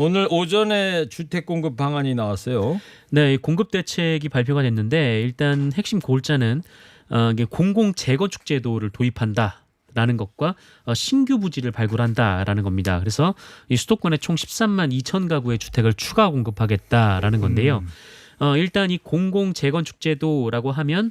오늘 오전에 주택 공급 방안이 나왔어요. 네, 공급 대책이 발표가 됐는데 일단 핵심 골자는 이게 공공 재건축 제도를 도입한다라는 것과 신규 부지를 발굴한다라는 겁니다. 그래서 이 수도권에 총 13만 2천 가구의 주택을 추가 공급하겠다라는 건데요. 일단 이 공공 재건축 제도라고 하면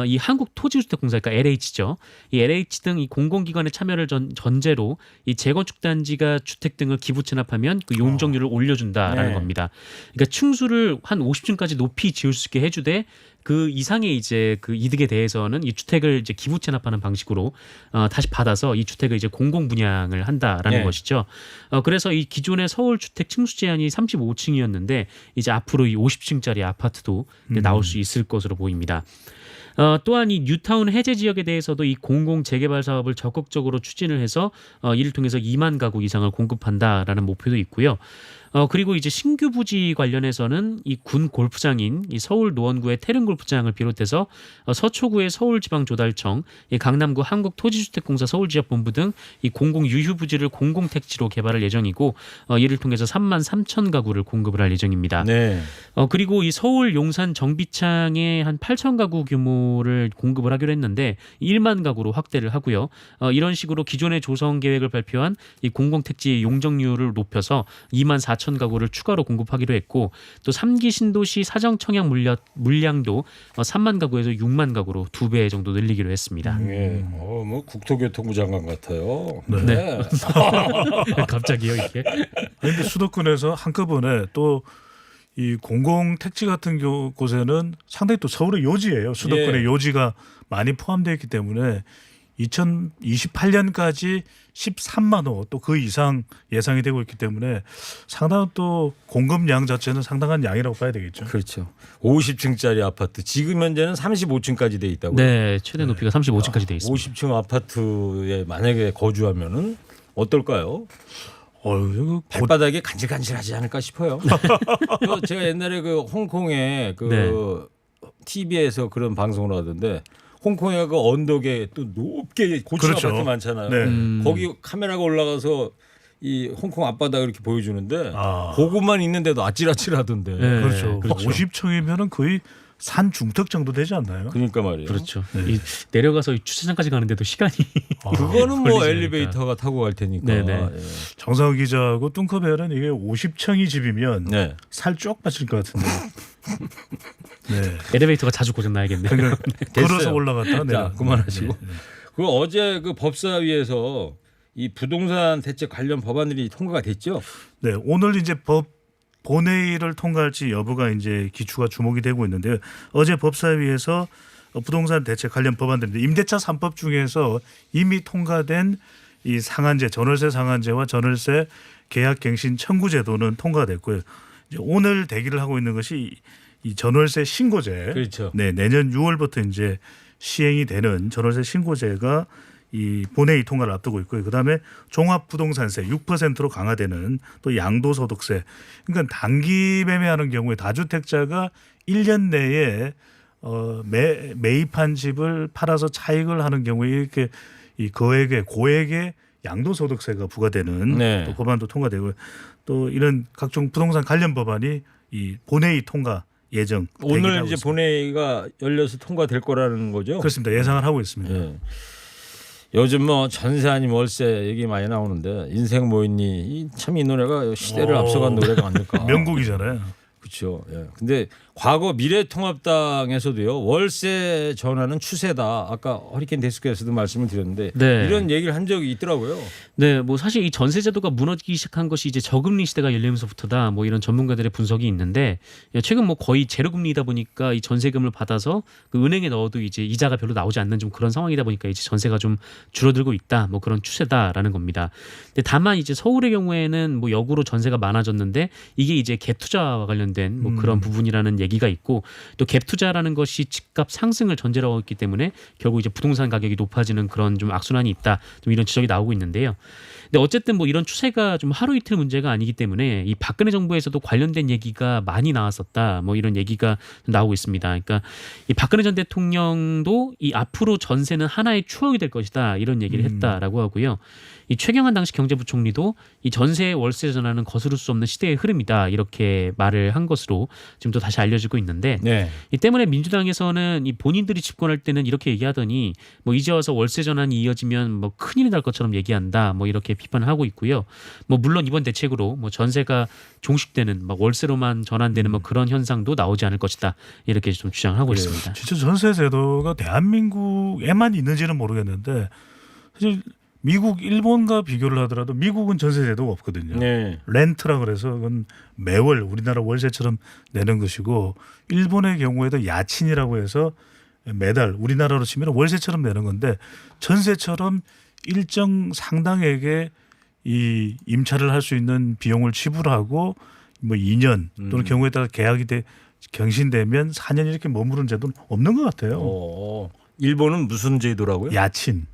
이 한국토지주택공사, 그러니까 LH죠. 이 LH 등 이 공공기관의 참여를 전제로 이 재건축 단지가 주택 등을 기부 체납하면 그 용적률을 올려준다라는 네. 겁니다. 그러니까 층수를 한 50층까지 높이 지을 수 있게 해주되 그 이상의 이제 그 이득에 대해서는 이 주택을 이제 기부 체납하는 방식으로 다시 받아서 이 주택을 이제 공공 분양을 한다라는 네. 것이죠. 그래서 이 기존의 서울 주택 층수 제한이 35층이었는데 이제 앞으로 이 50층짜리 아파트도 나올 수 있을 것으로 보입니다. 또한 이 뉴타운 해제 지역에 대해서도 이 공공 재개발 사업을 적극적으로 추진을 해서 이를 통해서 2만 가구 이상을 공급한다라는 목표도 있고요. 그리고 이제 신규 부지 관련해서는 이 군 골프장인 이 서울 노원구의 태릉 골프장을 비롯해서 서초구의 서울지방조달청, 이 강남구 한국토지주택공사 서울지역본부 등 이 공공 유휴 부지를 공공 택지로 개발할 예정이고 이를 통해서 3만 3천 가구를 공급을 할 예정입니다. 네. 그리고 이 서울 용산 정비창에 한 8천 가구 규모를 공급을 하기로 했는데 1만 가구로 확대를 하고요. 이런 식으로 기존의 조성 계획을 발표한 이 공공택지 용적률을 높여서 2만 4천 가구를 추가로 공급하기로 했고 또 3기 신도시 사정 청약 물량도 3만 가구에서 6만 가구로 2배 정도 늘리기로 했습니다. 예. 뭐 국토교통부 장관 같아요. 네. 갑자기요 이게? 그런데 수도권에서 한꺼번에 또 이 공공 택지 같은 곳에는 상당히 또 서울의 요지예요. 수도권의 예. 요지가 많이 포함되어 있기 때문에 2028년까지 13만 호 또 그 이상 예상이 되고 있기 때문에 상당한 또 공급량 자체는 상당한 양이라고 봐야 되겠죠. 그렇죠. 50층짜리 아파트 지금 현재는 35층까지 돼 있다고요. 네, 최대 높이가 35층까지 돼 있습니다. 50층 아파트에 만약에 거주하면은 어떨까요? 이거 발바닥이 간질간질하지 않을까 싶어요. 제가 옛날에 그 홍콩에 그 네. TV에서 그런 방송을 하던데 홍콩에 그 언덕에 또 높게 고층 그렇죠. 아파트 많잖아요. 네. 거기 카메라가 올라가서 이 홍콩 앞바닥을 이렇게 보여주는데 아. 그것만 있는데도 아찔아찔하던데. 네. 그렇죠. 그렇죠. 50층이면은 거의 산 중턱 정도 되지 않나요? 그러니까 말이에요. 그렇죠. 이 내려가서 이 주차장까지 가는데도 시간이 그거는 뭐 걸리지 않으니까. 엘리베이터가 타고 갈 테니까. 네네. 예. 정상훈 기자하고 뚱커벨은 이게 50층이 집이면 네. 살 쭉 빠질 것 같은데. 네. 엘리베이터가 자주 고장 나야겠네요. 그러니까 걸어서 됐어요. 올라갔다 내려. 자, 그만하시고. 네. 그 어제 그 법사위에서 이 부동산 대책 관련 법안들이 통과가 됐죠. 네, 오늘 이제 법 본회의를 통과할지 여부가 이제 기추가 주목이 되고 있는데요. 어제 법사위에서 부동산 대책 관련 법안들인데 임대차 3법 중에서 이미 통과된 이 상한제, 전월세 상한제와 전월세 계약갱신 청구 제도는 통과됐고요. 이제 오늘 대기를 하고 있는 것이 이 전월세 신고제. 그렇죠. 네, 내년 6월부터 이제 시행이 되는 전월세 신고제가 이 본회의 통과를 앞두고 있고요. 그다음에 종합부동산세 6%로 강화되는 또 양도소득세. 그러니까 단기 매매하는 경우에 다주택자가 1년 내에 매입한 집을 팔아서 차익을 하는 경우에 이렇게 이 고액의 양도소득세가 부과되는 네. 또 법안도 통과되고 또 이런 각종 부동산 관련 법안이 이 본회의 통과 예정. 오늘 대기하고 이제 있습니다. 본회의가 열려서 통과될 거라는 거죠. 그렇습니다. 예상을 하고 있습니다. 예. 요즘 뭐 전세 아니면 월세 얘기 많이 나오는데 인생 뭐 있니 참 이 노래가 시대를 앞서간 노래가 아닐까. 명곡이잖아요. 그렇죠. 예. 근데 과거 미래통합당에서도요 월세 전환은 추세다. 아까 허리케인 데스크에서도 말씀을 드렸는데 네. 이런 얘기를 한 적이 있더라고요. 네, 뭐 사실 이 전세 제도가 무너지기 시작한 것이 이제 저금리 시대가 열리면서부터다. 뭐 이런 전문가들의 분석이 있는데 최근 뭐 거의 제로금리이다 보니까 이 전세금을 받아서 그 은행에 넣어도 이제 이자가 별로 나오지 않는 좀 그런 상황이다 보니까 이제 전세가 좀 줄어들고 있다. 뭐 그런 추세다라는 겁니다. 근데 다만 이제 서울의 경우에는 뭐 역으로 전세가 많아졌는데 이게 이제 갭 투자와 관련된 뭐 그런 부분이라는 얘기가 있고 또 갭 투자라는 것이 집값 상승을 전제로 하고 있기 때문에 결국 이제 부동산 가격이 높아지는 그런 좀 악순환이 있다. 좀 이런 지적이 나오고 있는데요. 근데 어쨌든 뭐 이런 추세가 좀 하루 이틀 문제가 아니기 때문에 이 박근혜 정부에서도 관련된 얘기가 많이 나왔었다. 뭐 이런 얘기가 나오고 있습니다. 그러니까 이 박근혜 전 대통령도 이 앞으로 전세는 하나의 추억이 될 것이다. 이런 얘기를 했다라고 하고요. 이 최경환 당시 경제부총리도 이 전세 월세 전환은 거스를 수 없는 시대의 흐름이다. 이렇게 말을 한 것으로 지금 또 다시 알려지고 있는데 네. 이 때문에 민주당에서는 이 본인들이 집권할 때는 이렇게 얘기하더니 뭐 이제 와서 월세 전환이 이어지면 뭐 큰일이 날 것처럼 얘기한다. 뭐 이렇게 비판을 하고 있고요. 뭐 물론 이번 대책으로 뭐 전세가 종식되는 막 월세로만 전환되는 뭐 그런 현상도 나오지 않을 것이다. 이렇게 좀 주장을 하고 있습니다. 진짜 전세 제도가 대한민국에만 있는지는 모르겠는데 사실 미국, 일본과 비교를 하더라도 미국은 전세 제도가 없거든요. 네. 렌트라 그래서 그건 매월 우리나라 월세처럼 내는 것이고 일본의 경우에도 야친이라고 해서 매달 우리나라로 치면 월세처럼 내는 건데 전세처럼 일정 상당액의 이 임차를 할 수 있는 비용을 지불하고 뭐 2년 또는 경우에 따라 계약이 갱신되면 4년 이렇게 머무르는 제도는 없는 것 같아요. 일본은 무슨 제도라고요? 야친.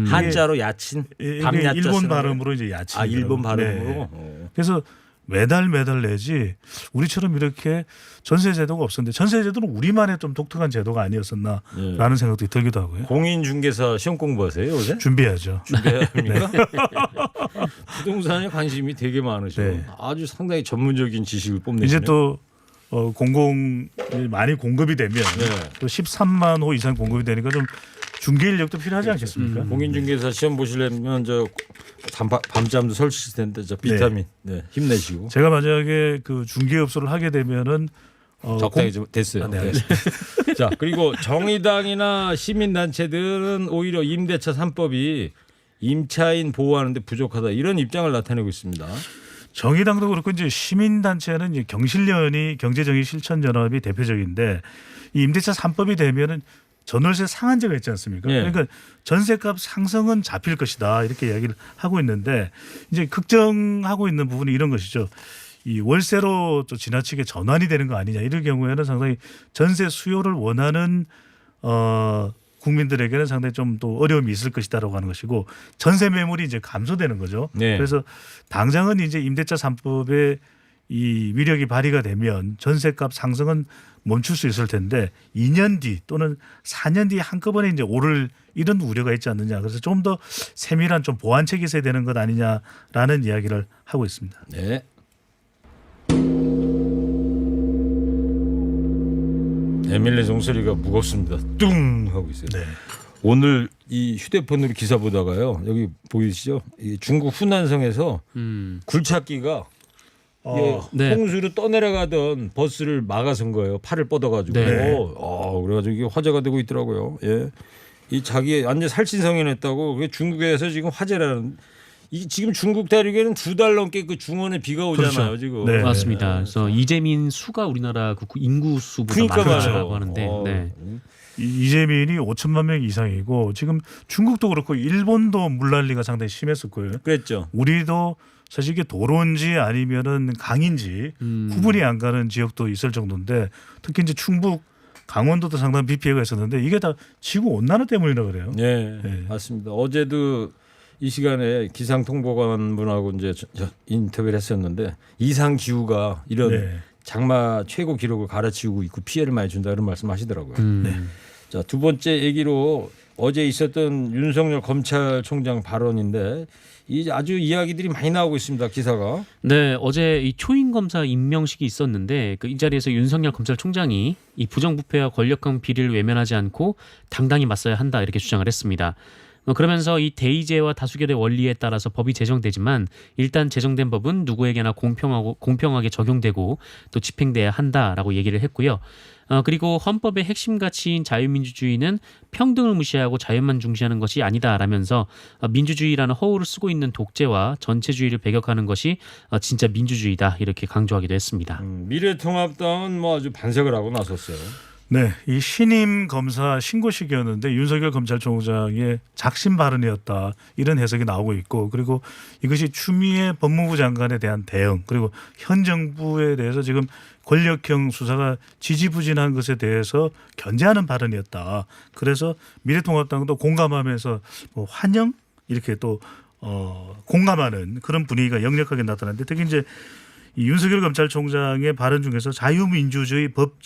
한자로 야친, 이게 밤야자 일본 쓰는 발음으로 이제 야친. 아, 일본 발음으로. 그래서 매달 내지 우리처럼 이렇게 전세 제도가 없었는데 전세 제도는 우리만의 좀 독특한 제도가 아니었었나라는 생각도 들기도 하고요. 공인중개사 시험 공부하세요 요새? 준비해야죠. 준비해야 합니까? 부동산에 관심이 되게 많으셔. 네. 아주 상당히 전문적인 지식을 뽐내시네. 이제 또 공공이 많이 공급이 되면 또 13만 호 이상 공급이 되니까 좀 중개 인력도 필요하지 않겠습니까? 공인중개사 시험 보시려면 저 밤잠도 설치실 텐데 저 비타민 힘내시고. 제가 만약에 그 중개업소를 하게 되면은 적당히 좀 됐어요. 네. 자, 그리고 정의당이나 시민단체들은 오히려 임대차 3법이 임차인 보호하는데 부족하다 이런 입장을 나타내고 있습니다. 정의당도 그렇고 이제 시민단체는 이제 경실련이 경제정의실천연합이 대표적인데 이 임대차 3법이 되면은 전월세 상한제가 있지 않습니까? 네. 그러니까 전세값 상승은 잡힐 것이다 이렇게 이야기를 하고 있는데 이제 걱정하고 있는 부분이 이런 것이죠. 이 월세로 또 지나치게 전환이 되는 거 아니냐 이럴 경우에는 상당히 전세 수요를 원하는 국민들에게는 상당히 좀 또 어려움이 있을 것이다라고 하는 것이고 전세 매물이 이제 감소되는 거죠. 네. 그래서 당장은 이제 임대차 3법의 이 위력이 발휘가 되면 전세값 상승은 멈출 수 있을 텐데 2년 뒤 또는 4년 뒤에 한꺼번에 이제 오를 이런 우려가 있지 않느냐. 그래서 좀 더 세밀한 좀 보완책이 있어야 되는 것 아니냐라는 이야기를 하고 있습니다. 네. 에밀리 종소리가 무겁습니다. 뚱 하고 있어요. 네. 오늘 이 휴대폰으로 기사 보다가요. 여기 보이시죠? 이 중국 후난성에서 굴착기가 네. 홍수로 떠내려가던 버스를 막아선 거예요. 팔을 뻗어가지고. 네. 그래가지고 이게 화제가 되고 있더라고요. 예. 이 자기 완전 살찐성연했다고. 그게 중국에서 지금 화제라는. 이 지금 중국 대륙에는 2달 넘게 그 중원에 비가 오잖아요. 그렇죠. 지금. 네. 맞습니다. 그래서 이재민 수가 우리나라 그 인구 수보다 그러니까 많다고 말이에요. 하는데 네. 이재민이 5천만 명 이상이고 지금 중국도 그렇고 일본도 물난리가 상당히 심했었고요. 그랬죠. 우리도 사실 이게 도로인지 아니면은 강인지 구분이 안 가는 지역도 있을 정도인데 특히 이제 충북 강원도도 상당히 비 피해가 있었는데 이게 다 지구 온난화 때문이라 그래요. 네, 네. 맞습니다. 어제도 이 시간에 기상통보관분하고 이제 인터뷰를 했었는데 이상 기후가 이런 네. 장마 최고 기록을 갈아치우고 있고 피해를 많이 준다 이런 말씀하시더라고요. 네. 자, 두 번째 얘기로 어제 있었던 윤석열 검찰총장 발언인데 이 아주 이야기들이 많이 나오고 있습니다. 기사가. 네, 어제 이 초임 검사 임명식이 있었는데 그 이 자리에서 윤석열 검찰총장이 이 부정부패와 권력형 비리를 외면하지 않고 당당히 맞서야 한다 이렇게 주장을 했습니다. 그러면서 이 대의제와 다수결의 원리에 따라서 법이 제정되지만 일단 제정된 법은 누구에게나 공평하게 적용되고 또 집행돼야 한다라고 얘기를 했고요. 그리고 헌법의 핵심 가치인 자유민주주의는 평등을 무시하고 자유만 중시하는 것이 아니다라면서 민주주의라는 허울을 쓰고 있는 독재와 전체주의를 배격하는 것이 진짜 민주주의다 이렇게 강조하기도 했습니다. 미래통합당은 뭐 아주 반색을 하고 나섰어요. 네, 이 신임 검사 신고식이었는데 윤석열 검찰총장의 작심 발언이었다 이런 해석이 나오고 있고 그리고 이것이 추미애 법무부 장관에 대한 대응 그리고 현 정부에 대해서 지금 권력형 수사가 지지부진한 것에 대해서 견제하는 발언이었다. 그래서 미래통합당도 공감하면서 뭐 환영 이렇게 또 공감하는 그런 분위기가 역력하게 나타났는데 특히 이제 이 윤석열 검찰총장의 발언 중에서 자유민주주의는 법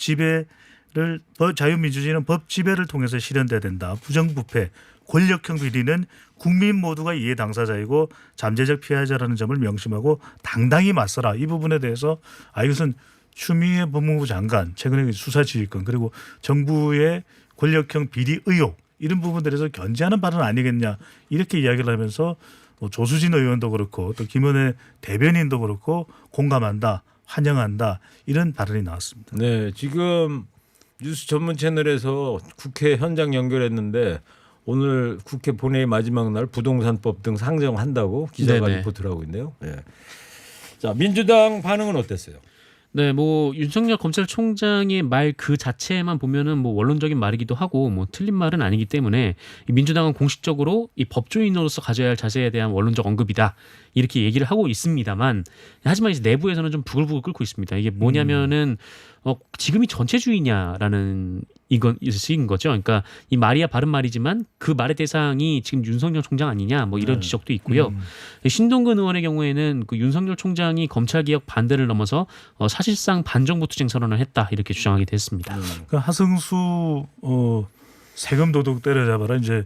지배를 통해서 실현돼야 된다. 부정부패, 권력형 비리는 국민 모두가 이해 당사자이고 잠재적 피해자라는 점을 명심하고 당당히 맞서라. 이 부분에 대해서 이것은 추미애 법무부 장관 최근에 수사지휘권 그리고 정부의 권력형 비리 의혹 이런 부분들에서 견제하는 발언 아니겠냐 이렇게 이야기를 하면서 조수진 의원도 그렇고 또 김은혜 대변인도 그렇고 공감한다, 환영한다 이런 발언이 나왔습니다. 네, 지금 뉴스 전문 채널에서 국회 현장 연결했는데 오늘 국회 본회의 마지막 날 부동산법 등 상정한다고 기자가 네네. 리포트를 하고 있네요. 네. 자, 민주당 반응은 어땠어요? 네, 뭐 윤석열 검찰총장의 말 그 자체만 보면은 뭐 원론적인 말이기도 하고 뭐 틀린 말은 아니기 때문에 이 민주당은 공식적으로 이 법조인으로서 가져야 할 자세에 대한 원론적 언급이다 이렇게 얘기를 하고 있습니다만 하지만 이제 내부에서는 좀 부글부글 끓고 있습니다. 이게 뭐냐면은 지금이 전체주의냐라는 이건 있은 거죠. 그러니까 이 말이야 바른 말이지만 그 말의 대상이 지금 윤석열 총장 아니냐 뭐 이런 지적도 있고요. 신동근 의원의 경우에는 그 윤석열 총장이 검찰개혁 반대를 넘어서 사실상 반정부 투쟁 선언을 했다 이렇게 주장하게 됐습니다. 그러니까 하승수 세금 도둑 때려잡아라 이제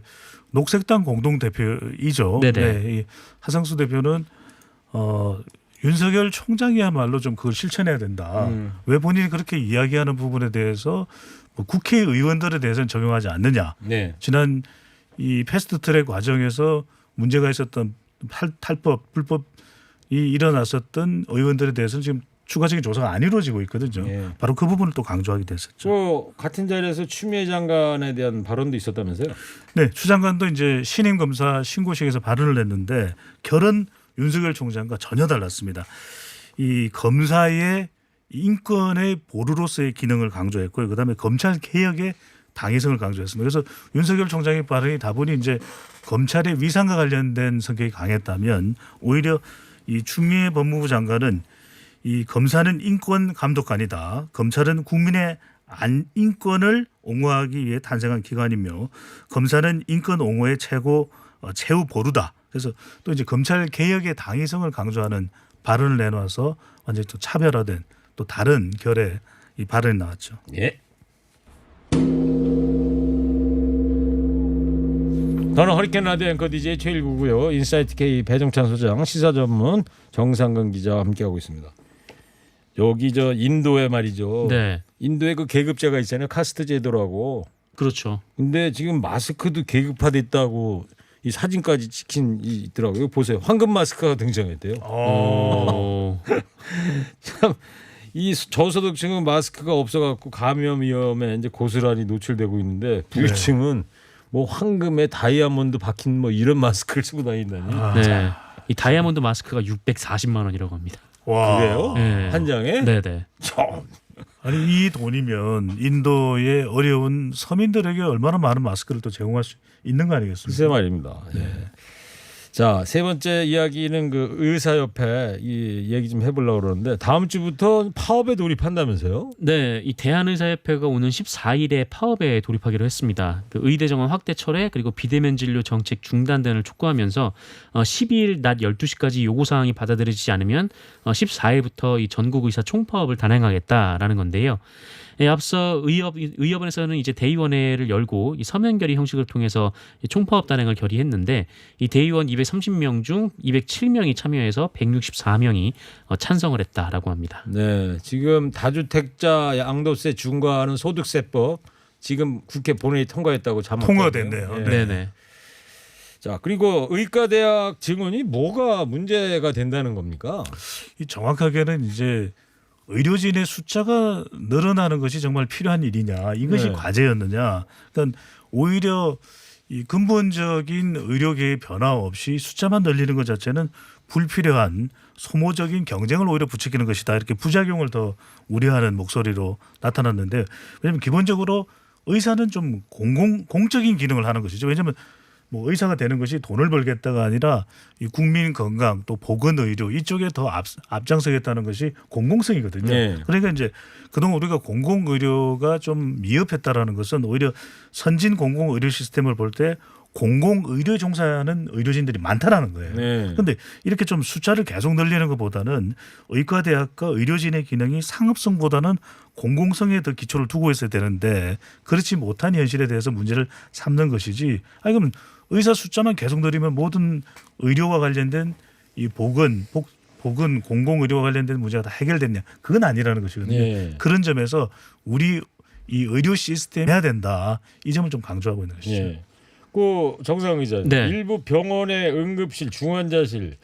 녹색당 공동 대표이죠. 네네. 네, 이 하승수 대표는 윤석열 총장이야말로 좀 그걸 실천해야 된다. 왜 본인이 그렇게 이야기하는 부분에 대해서 뭐 국회의원들에 대해서는 적용하지 않느냐. 네. 지난 이 패스트트랙 과정에서 문제가 있었던 탈법 불법이 일어났었던 의원들에 대해서는 지금 추가적인 조사가 안 이루어지고 있거든요. 예. 바로 그 부분을 또 강조하게 됐었죠. 또 같은 자리에서 추미애 장관에 대한 발언도 있었다면서요? 네, 추 장관도 이제 신임 검사 신고식에서 발언을 했는데 결은 윤석열 총장과 전혀 달랐습니다. 이 검사의 인권의 보루로서의 기능을 강조했고요. 그다음에 검찰 개혁의 당위성을 강조했습니다. 그래서 윤석열 총장의 발언이 다분히 이제 검찰의 위상과 관련된 성격이 강했다면 오히려 이 추미애 법무부 장관은 이 검사는 인권 감독관이다. 검찰은 국민의 인권을 옹호하기 위해 탄생한 기관이며 검사는 인권 옹호의 최후 보루다. 그래서 또 이제 검찰 개혁의 당위성을 강조하는 발언을 내놓아서 완전히 또 차별화된 또 다른 결의 이 발언이 나왔죠. 예. 저는 허리케인 라디오 앵커 DJ 최일구고요. 인사이트 K 배종찬 소장, 시사 전문 정상근 기자와 함께하고 있습니다. 여기 저 인도에 말이죠. 네, 인도에 그 계급제가 있잖아요. 카스트 제도라고. 그렇죠. 근데 지금 마스크도 계급화됐다고 이 사진까지 찍힌 이 있더라고요. 보세요. 황금 마스크가 등장했대요. 참 이 저소득층은 마스크가 없어갖고 감염 위험에 이제 고스란히 노출되고 있는데 부유층은 뭐 황금에 다이아몬드 박힌 뭐 이런 마스크를 쓰고 다닌다니. 네, 이 다이아몬드 마스크가 640만 원이라고 합니다. 와. 그래요? 네. 한 장에? 네네. 아니 이 돈이면 인도의 어려운 서민들에게 얼마나 많은 마스크를 또 제공할 수 있는 거 아니겠습니까? 글쎄 말입니다. 예. 자, 세 번째 이야기는 그 의사협회 이 얘기 좀 해보려고 그러는데 다음 주부터 파업에 돌입한다면서요? 네, 이 대한의사협회가 오는 14일에 파업에 돌입하기로 했습니다. 그 의대 정원 확대 철회 그리고 비대면 진료 정책 중단 등을 촉구하면서 12일 낮 12시까지 요구 사항이 받아들여지지 않으면 14일부터 이 전국 의사 총파업을 단행하겠다라는 건데요. 예, 앞서 의협원에서는 이제 대의원회를 열고 이 서면 결의 형식을 통해서 총파업 단행을 결의했는데 이 대의원 230명 중 207명이 참여해서 164명이 찬성을 했다라고 합니다. 네, 지금 다주택자 양도세 중과하는 소득세법 지금 국회 본회의 통과했다고 자막 통과됐네요. 예. 네. 네네. 자, 그리고 의과대학 증원이 뭐가 문제가 된다는 겁니까? 이 정확하게는 이제 의료진의 숫자가 늘어나는 것이 정말 필요한 일이냐 이것이 네. 과제였느냐. 그러니까 오히려 이 근본적인 의료계의 변화 없이 숫자만 늘리는 것 자체는 불필요한 소모적인 경쟁을 오히려 부추기는 것이다. 이렇게 부작용을 더 우려하는 목소리로 나타났는데 왜냐하면 기본적으로 의사는 좀 공적인 기능을 하는 것이죠. 왜냐하면 뭐 의사가 되는 것이 돈을 벌겠다가 아니라 이 국민 건강 또 보건 의료 이쪽에 더 앞장서겠다는 것이 공공성이거든요. 네. 그러니까 이제 그동안 우리가 공공 의료가 좀 미흡했다라는 것은 오히려 선진 공공 의료 시스템을 볼 때 공공 의료에 종사하는 의료진들이 많다라는 거예요. 네. 그런데 이렇게 좀 숫자를 계속 늘리는 것보다는 의과대학과 의료진의 기능이 상업성보다는 공공성에 더 기초를 두고 있어야 되는데 그렇지 못한 현실에 대해서 문제를 삼는 것이지. 아니 그러면 의사 숫자만 계속 늘리면 모든 의료와 관련된 이 보건 공공 의료와 관련된 문제가 다 해결됐냐? 그건 아니라는 것이거든요. 네. 그런 점에서 우리 이 의료 시스템 해야 된다. 이 점을 좀 강조하고 있는 것이죠. 예. 그 정상 의자님, 네. 일부 병원의 응급실, 중환자실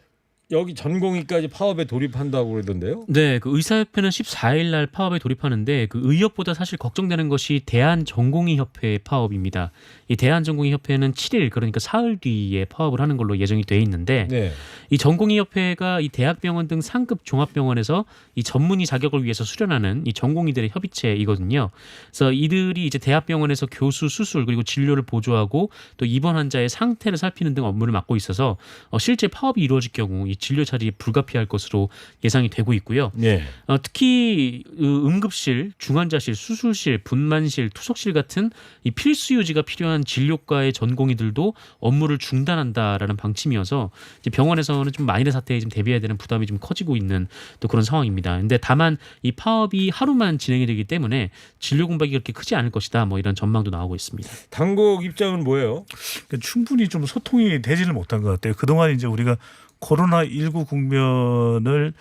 여기 전공의까지 파업에 돌입한다고 그러던데요. 네, 그 의사협회는 14일 날 파업에 돌입하는데 그 의협보다 사실 걱정되는 것이 대한전공의협회 파업입니다. 이 대한전공의협회는 7일 그러니까 사흘 뒤에 파업을 하는 걸로 예정이 돼 있는데 네. 이 전공의협회가 이 대학병원 등 상급 종합병원에서 이 전문의 자격을 위해서 수련하는 이 전공의들의 협의체이거든요. 그래서 이들이 이제 대학병원에서 교수 수술 그리고 진료를 보조하고 또 입원 환자의 상태를 살피는 등 업무를 맡고 있어서 실제 파업이 이루어질 경우 이 진료 자리에 불가피할 것으로 예상이 되고 있고요. 네. 특히 응급실, 중환자실, 수술실, 분만실, 투석실 같은 이 필수 유지가 필요한 진료과의 전공의들도 업무를 중단한다라는 방침이어서 이제 병원에서는 좀 만일의 사태에 좀 대비해야 되는 부담이 좀 커지고 있는 또 그런 상황입니다. 근데 다만 이 파업이 하루만 진행이 되기 때문에 진료 공백이 그렇게 크지 않을 것이다. 뭐 이런 전망도 나오고 있습니다. 당국 입장은 뭐예요? 그러니까 충분히 좀 소통이 되지를 못한 것 같아요. 그동안 이제 우리가 코로나19 국면을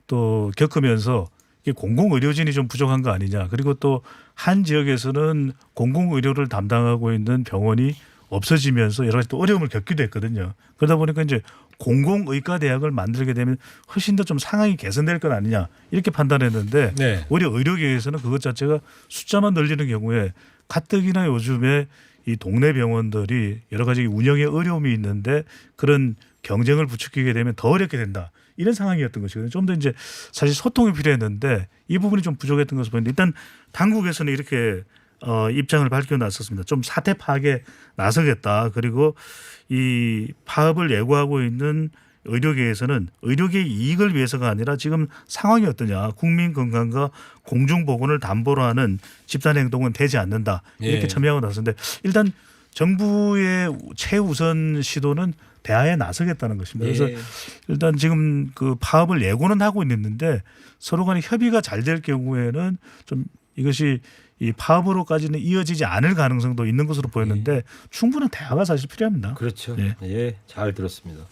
또 겪으면서 이게 공공의료진이 좀 부족한 거 아니냐. 그리고 또 한 지역에서는 공공의료를 담당하고 있는 병원이 없어지면서 여러 가지 또 어려움을 겪기도 했거든요. 그러다 보니까 이제 공공의과대학을 만들게 되면 훨씬 더 좀 상황이 개선될 것 아니냐 이렇게 판단했는데 네. 오히려 의료계에서는 그것 자체가 숫자만 늘리는 경우에 가뜩이나 요즘에 이 동네 병원들이 여러 가지 운영에 어려움이 있는데 그런 경쟁을 부추기게 되면 더 어렵게 된다. 이런 상황이었던 것이거든요. 좀 더 이제 사실 소통이 필요했는데 이 부분이 좀 부족했던 것을 보는데 일단 당국에서는 이렇게 입장을 밝혀놨었습니다. 좀 사태 파악에 나서겠다. 그리고 이 파업을 예고하고 있는 의료계에서는 의료계의 이익을 위해서가 아니라 지금 상황이 어떠냐. 국민 건강과 공중보건을 담보로 하는 집단행동은 되지 않는다. 이렇게 예. 첨예하고 나섰는데 일단 정부의 최우선 시도는 대화에 나서겠다는 것입니다. 그래서 예. 일단 지금 그 파업을 예고는 하고 있는데 서로 간에 협의가 잘 될 경우에는 좀 이것이 이 파업으로까지는 이어지지 않을 가능성도 있는 것으로 보였는데 충분한 대화가 사실 필요합니다. 그렇죠. 예. 예, 잘 들었습니다.